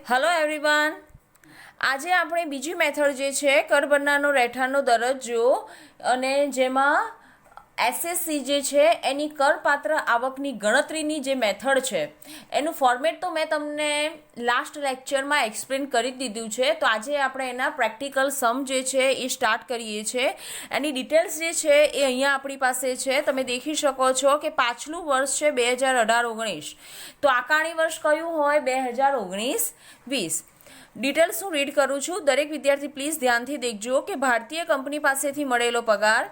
Hello everyone, આજે આપણે બીજી મેથડ જે છે કર ભરનારનો રહેઠાણનો દરજ્જો અને જેમાં એસએસસી જે છે એની કરપાત્ર આવકની ગણતરીની જે મેથડ છે એનું ફોર્મેટ તો મેં તમને લાસ્ટ લેક્ચરમાં એક્સપ્લેન કરી દીધું છે. તો આજે આપણે એના પ્રેક્ટિકલ સમ જે છે એ સ્ટાર્ટ કરીએ છીએ. એની ડિટેલ્સ જે છે એ અહીંયા આપણી પાસે છે. તમે દેખી શકો છો કે પાછલું વર્ષ છે 2018-19. તો આકારણી વર્ષ કયું હોય? 2019-20. ડિટેલ્સ હું રીડ કરું છું. દરેક વિદ્યાર્થી પ્લીઝ ધ્યાનથી દેખજો કે ભારતીય કંપની પાસેથી મળેલો પગાર,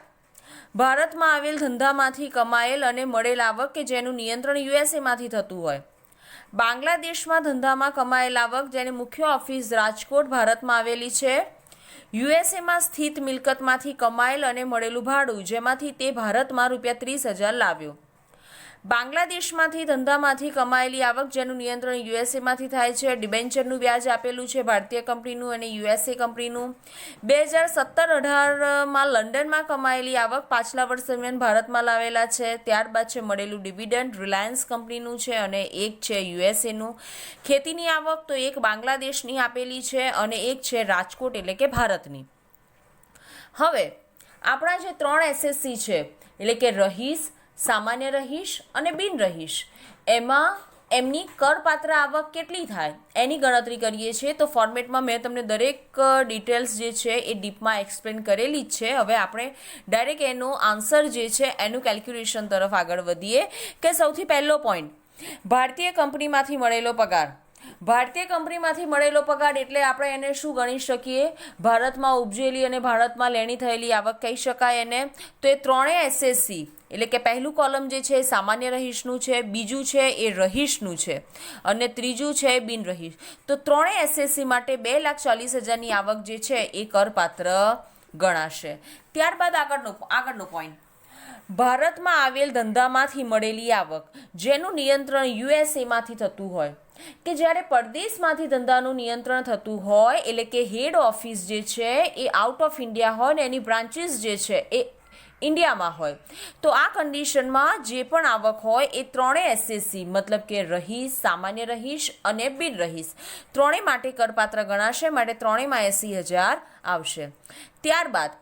ભારતમાં આવેલ ધંધામાંથી કમાયેલ અને મળેલ આવક કે જેનું નિયંત્રણ યુએસએમાંથી થતું હોય, બાંગ્લાદેશમાં ધંધામાં કમાયેલ આવક જેની મુખ્ય ઓફિસ રાજકોટ ભારતમાં આવેલી છે, યુએસએમાં સ્થિત મિલકતમાંથી કમાયેલ અને મળેલું ભાડું જેમાંથી તે ભારતમાં ₹30,000 લાવ્યો, બાંગ્લાદેશમાંથી ધંધામાંથી કમાયેલી આવક જેનું નિયંત્રણ યુએસએમાંથી થાય છે, ડિબેન્ચરનું વ્યાજ આપેલું છે ભારતીય કંપનીનું અને યુએસએ કંપનીનું, 2017-18માં લંડનમાં કમાયેલી આવક પાછલા વર્ષ દરમિયાન ભારતમાં લાવેલા છે, ત્યારબાદ છે મળેલું ડિવિડન્ડ રિલાયન્સ કંપનીનું છે અને એક છે યુએસએનું, ખેતીની આવક તો એક બાંગ્લાદેશની આપેલી છે અને એક છે રાજકોટ એટલે કે ભારતની. હવે આપણા જે 3 એસએસસી છે એટલે કે રહીશ, સામાન્ય રહીશ અને બિન રહીશ, એમાં એમની કરપાત્ર આવક કેટલી થાય એની ગણતરી કરીએ છીએ. તો ફોર્મેટમાં મેં તમને દરેક ડિટેલ્સ જે છે એ ડીપમાં એક્સપ્લેન કરેલી જ છે. હવે આપણે ડાયરેક્ટ એનો આન્સર જે છે એનું કેલ્ક્યુલેશન તરફ આગળ વધીએ. કે સૌથી પહેલો પોઈન્ટ, ભારતીય કંપનીમાંથી મળેલો પગાર. ભારતીય કંપનીમાંથી મળેલો પગાર એટલે આપણે એને શું ગણી શકીએ? ભારતમાં ઉપજેલી અને ભારતમાં લેણી થયેલી આવક કહી શકાય એને. તો એ ત્રણેય એસએસસી એટલે કે પહેલું કોલમ જે છે એ સામાન્ય રહીશનું છે, બીજું છે એ રહીશનું છે અને ત્રીજું છે બિન રહીશ. તો ત્રણેય એસએસસી માટે 2,40,000ની આવક જે છે એ કરપાત્ર ગણાશે. ત્યારબાદ આગળનો પોઈન્ટ, ભારતમાં આવેલ ધંધામાંથી મળેલી આવક જેનું નિયંત્રણ યુએસએમાંથી થતું હોય, કે જ્યારે પરદેશમાંથી ધંધાનું નિયંત્રણ થતું હોય એટલે કે હેડ ઓફિસ જે છે એ આઉટ ઓફ ઇન્ડિયા હોય ને એની બ્રાન્ચીસ જે છે એ ઇન્ડિયામાં હોય, તો આ કન્ડિશનમાં જે પણ આવક હોય એ ત્રણેય એસએસસી મતલબ કે રહીશ, સામાન્ય રહીશ અને બિન રહીશ ત્રણેય માટે કરપાત્ર ગણાશે. માટે ત્રણેયમાં 80,000 આવશે. ત્યારબાદ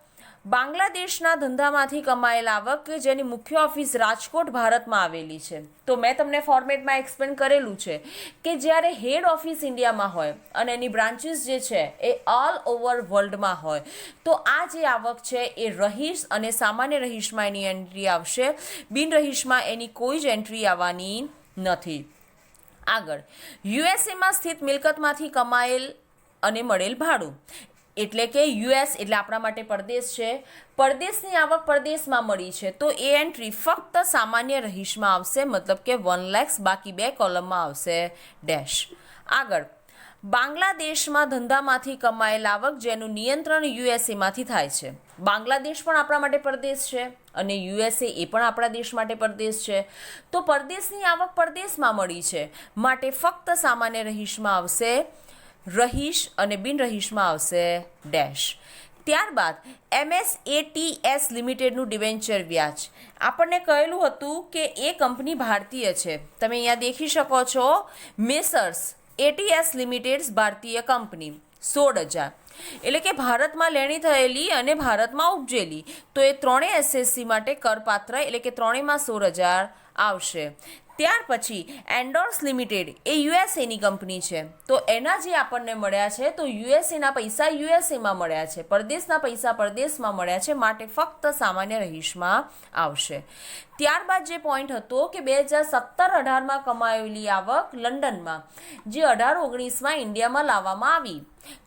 બાંગ્લાદેશના ધંધામાંથી કમાયેલ આવક કે જેની મુખ્ય ઓફિસ રાજકોટ ભારતમાં આવેલી છે. તો મેં તમને ફોર્મેટમાં એક્સપ્લેન કરેલું છે કે જ્યારે હેડ ઓફિસ ઇન્ડિયામાં હોય અને એની બ્રાન્ચીસ જે છે એ ઓલ ઓવર વર્લ્ડમાં હોય, તો આ જે આવક છે એ રહીશ અને સામાન્ય રહીશમાં એની એન્ટ્રી આવશે, બિન રહીશમાં એની કોઈ જ એન્ટ્રી આવવાની નથી. આગળ, યુએસએમાં સ્થિત મિલકતમાંથી કમાયેલ અને મળેલ ભાડું એટલે કે યુએસ એટલે આપણા માટે પરદેશ છે, પરદેશની આવક પરદેશમાં મળી છે તો એ એન્ટ્રી ફક્ત સામાન્ય રહીશમાં આવશે, મતલબ કે 1 લાખ, બાકી 2 કોલમમાં આવશે ડેશ. આગળ, બાંગ્લાદેશમાં ધંધામાંથી કમાયેલ આવક જેનું નિયંત્રણ યુએસએમાંથી થાય છે. બાંગ્લાદેશ પણ આપણા માટે પરદેશ છે અને યુએસએ એ પણ આપણા દેશ માટે પરદેશ છે. તો પરદેશની આવક પરદેશમાં મળી છે માટે ફક્ત સામાન્ય રહીશમાં આવશે રહીશ અને બિન રહીશમાં આવશે ડેશ. ત્યારબાદ MSATS લિમિટેડનું ડિબેન્ચર વ્યાજ. આપણને કહેલું હતું કે એ કંપની ભારતીય છે. તમે અહીંયા દેખી શકો છો મેસર્સ ATS લિમિટેડ ભારતીય કંપની 16,000 એટલે કે ભારતમાં લેણી થયેલી અને ભારતમાં ઉપજેલી. તો એ ત્રણેય એસએસસી માટે કરપાત્ર એટલે કે ત્રણેયમાં 16,000 આવશે. ત્યાર પછી એન્ડોર્સ લિમિટેડ એ યુએસએની કંપની છે. તો એના જે આપણને મળ્યા છે તો યુએસએના પૈસા યુએસએમાં મળ્યા છે, પરદેશના પૈસા પરદેશમાં મળ્યા છે માટે ફક્ત સામાન્ય રહીશમાં આવશે. ત્યારબાદ જે પોઈન્ટ હતો કે 2017-18માં કમાયેલી આવક લંડનમાં જે 18-19માં ઇન્ડિયામાં લાવવામાં આવી,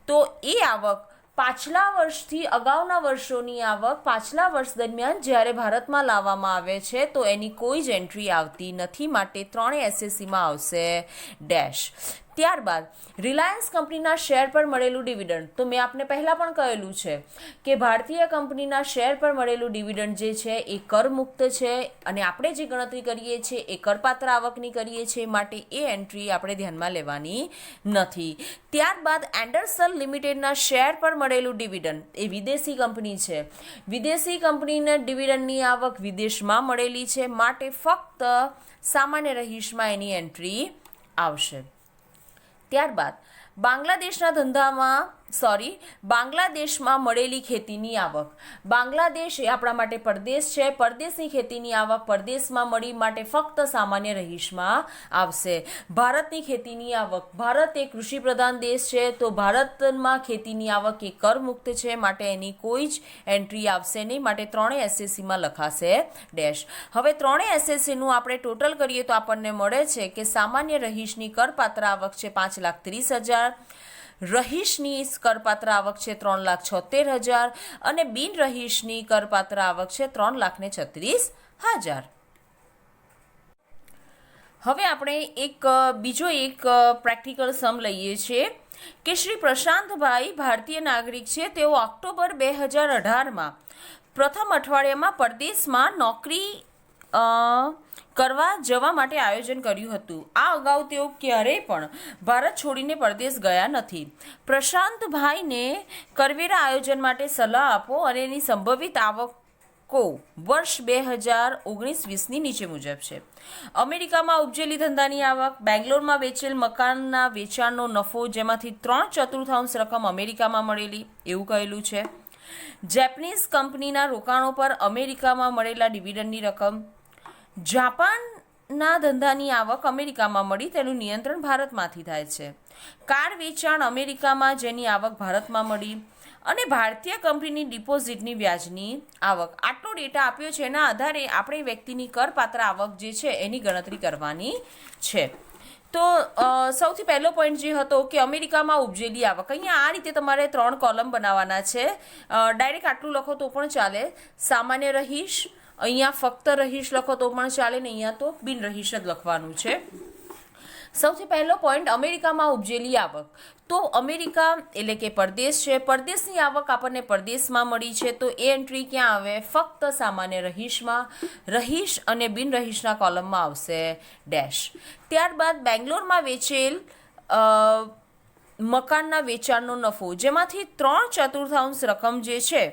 તો એ આવક પાછલા વર્ષથી અગાઉના વર્ષોની આવક પાછલા વર્ષ દરમિયાન જ્યારે ભારતમાં લાવવામાં આવે છે તો એની કોઈ જ એન્ટ્રી આવતી નથી માટે ત્રણેય એસએસસીમાં આવશે ડેશ. ત્યારબાદ રિલાયન્સ કંપનીના શેર પર મળેલું ડિવિડન્ડ. તો મેં આપને પહેલાં પણ કહેલું છે કે ભારતીય કંપનીના શેર પર મળેલું ડિવિડન્ડ જે છે એ કરમુક્ત છે અને આપણે જે ગણતરી કરીએ છીએ એ કરપાત્ર આવકની કરીએ છીએ માટે એ એન્ટ્રી આપણે ધ્યાનમાં લેવાની નથી. ત્યારબાદ એન્ડરસન લિમિટેડના શેર પર મળેલું ડિવિડન્ડ એ વિદેશી કંપની છે. વિદેશી કંપનીના ડિવિડન્ડની આવક વિદેશમાં મળેલી છે માટે ફક્ત સામાન્ય રહીશમાં એની એન્ટ્રી આવશે. ત્યારબાદ બાંગ્લાદેશમાં મળેલી ખેતીની આવક. બાંગ્લાદેશ એ આપણા માટે પરદેશ છે. પરદેશની ખેતીની આવક પરદેશમાં મળી માટે ફક્ત સામાન્ય રહીશમાં આવશે. ભારતની ખેતીની આવક. ભારત એક કૃષિ પ્રધાન દેશ છે, તો ભારતમાં ખેતીની આવક એ કરમુક્ત છે, માટે એની કોઈ જ એન્ટ્રી આવશે નહીં, માટે ત્રણેય એસએસસીમાં લખાશે ડેશ. હવે ત્રણેય એસએસસીનું આપણે ટોટલ કરીએ તો આપણને મળે છે કે સામાન્ય રહીશની કરપાત્ર આવક છે 5,30,000, રહીશની કરપાત્ર આવક છે 3,76,000 અને બિન રહીશની કરપાત્ર આવક છે 3,36,000. હવે આપણે બીજો એક પ્રેક્ટિકલ સમ લઈએ છીએ કે શ્રી પ્રશાંતભાઈ ભારતીય નાગરિક છે. તેઓ ઓક્ટોબર 2018માં પ્રથમ અઠવાડિયામાં પરદેશમાં નોકરી કરવા જવા માટે આયોજન કર્યું હતું. આ અગાઉ તેઓ ક્યારેય પણ ભારત છોડીને પરદેશ ગયા નથી. પ્રશાંતભાઈને કરવેરા આયોજન માટે સલાહ આપો અને એની સંભવિત આવકો વર્ષ 2019-20ની નીચે મુજબ છે. અમેરિકામાં ઉપજેલી ધંધાની આવક, બેંગ્લોરમાં વેચેલ મકાનના વેચાણનો નફો જેમાંથી 3/4 રકમ અમેરિકામાં મળેલી એવું કહેલું છે. જેપનીઝ કંપનીના રોકાણો પર અમેરિકામાં મળેલા ડિવિડન્ડની રકમ, જાપાનના ધંધાની આવક અમેરિકામાં મળી તેનું નિયંત્રણ ભારતમાંથી થાય છે. કાર વેચાણ અમેરિકામાં જેની આવક ભારતમાં મળી અને ભારતીય કંપનીની ડિપોઝિટની વ્યાજની આવક. આટલો ડેટા આપ્યો છે, એના આધારે આપણે વ્યક્તિની કરપાત્ર આવક જે છે એની ગણતરી કરવાની છે. તો સૌથી પહેલો પોઈન્ટ જે હતો કે અમેરિકામાં ઉપજેલી આવક. અહીંયા આ રીતે તમારે 3 કોલમ બનાવવાના છે. ડાયરેક્ટ આટલું લખો તો પણ ચાલે. સામાન્ય રહીશ, અહીંયા ફક્ત રહીશ લખો તો પણ ચાલે ને અહીંયા તો બિન રહીશ જ લખવાનું છે. સૌથી પહેલો પોઈન્ટ અમેરિકામાં ઉપજેલી આવક. તો અમેરિકા એટલે કે પરદેશ છે. પરદેશની આવક આપણને પરદેશમાં મળી છે, તો એ એન્ટ્રી ક્યાં આવે? ફક્ત સામાન્ય રહીશમાં. રહીશ અને બિન રહીશના કોલમમાં આવશે ડેશ. ત્યારબાદ બેંગ્લોરમાં વેચેલ મકાનના વેચાણનો નફો જેમાંથી 3/4 રકમ જે છે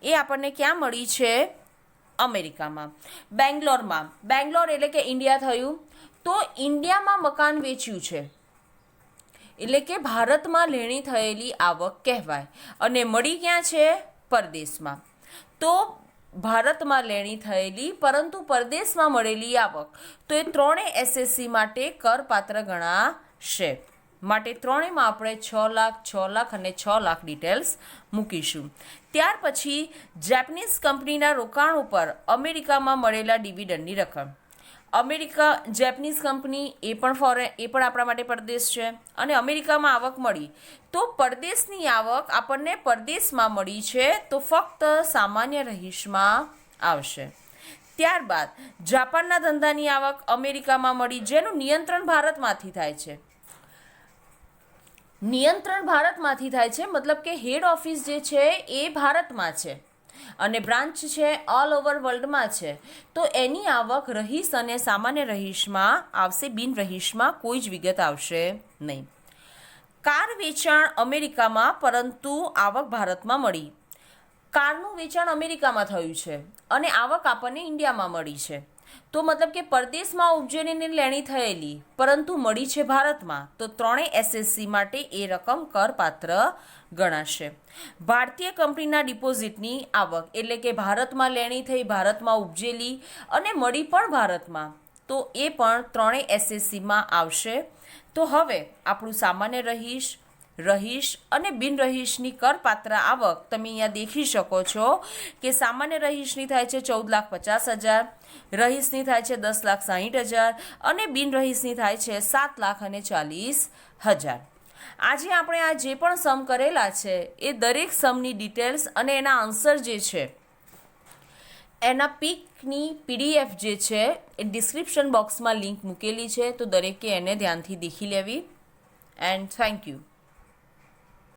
એ આપણને ક્યાં મળી છે? અમેરિકામાં. બેંગ્લોર એટલે કે ઇન્ડિયા થયું. તો ઇન્ડિયામાં મકાન વેચ્યું છે એટલે કે ભારતમાં લેણી થયેલી આવક કહેવાય અને મળી ક્યાં છે? પરદેશમાં. તો ભારતમાં લેણી થયેલી પરંતુ પરદેશમાં મળેલી આવક, તો એ ત્રણેય એસએસસી માટે કરપાત્ર ગણાશે. માટે ત્રણેયમાં આપણે 6 લાખ, 6 લાખ અને 6 લાખ ડિટેલ્સ મૂકીશું. ત્યાર પછી જેપનીઝ કંપનીના રોકાણ ઉપર અમેરિકામાં મળેલા ડિવિડન્ડની રકમ. જેપનીઝ કંપની એ પણ આપણા માટે પરદેશ છે અને અમેરિકામાં આવક મળી, તો પરદેશની આવક આપણને પરદેશમાં મળી છે, તો ફક્ત સામાન્ય રહીશમાં આવશે. ત્યારબાદ જાપાનના ધંધાની આવક અમેરિકામાં મળી જેનું નિયંત્રણ ભારતમાંથી થાય છે. મતલબ કે હેડ ઓફિસ જે છે એ ભારતમાં છે અને બ્રાન્ચ છે ઓલ ઓવર વર્લ્ડમાં છે, તો એની આવક રહીશ અને સામાન્ય રહીશમાં આવશે, બિન રહીશમાં કોઈ જ વિગત આવશે નહીં. કાર વેચાણ અમેરિકામાં પરંતુ આવક ભારતમાં મળી. કારનું વેચાણ અમેરિકામાં થયું છે અને આવક આપણને ઇન્ડિયામાં મળી છે, તો મતલબ કે પરદેશમાં ઉપજેલીને લેણી થયેલી પરંતુ મળી છે ભારતમાં, તો ત્રણેય એસએસસી માટે એ રકમ કરપાત્ર ગણાશે. ભારતીય કંપનીના ડિપોઝિટની આવક એટલે કે ભારતમાં લેણી થઈ, ભારતમાં ઉપજેલી અને મળી પણ ભારતમાં, તો એ પણ ત્રણેય એસએસસીમાં આવશે. તો હવે આપણું સામાન્ય રહીશ અને બિન રહીશની કરપાત્ર આવક તમે અહીંયા દેખી શકો છો કે સામાન્ય રહીશની થાય છે 14,50,000, રહીશની થાય છે 10,60,000 અને બિન રહીશની થાય છે 7,40,000. આજે આપણે આ જે પણ સમ કરેલા છે એ દરેક સમની ડિટેલ્સ અને એના આન્સર જે છે એના પીકની પીડીએફ જે છે એ ડિસ્ક્રિપ્શન બોક્સમાં લિંક મૂકેલી છે, તો દરેકે એને ધ્યાનથી દેખી લેવી. And thank you.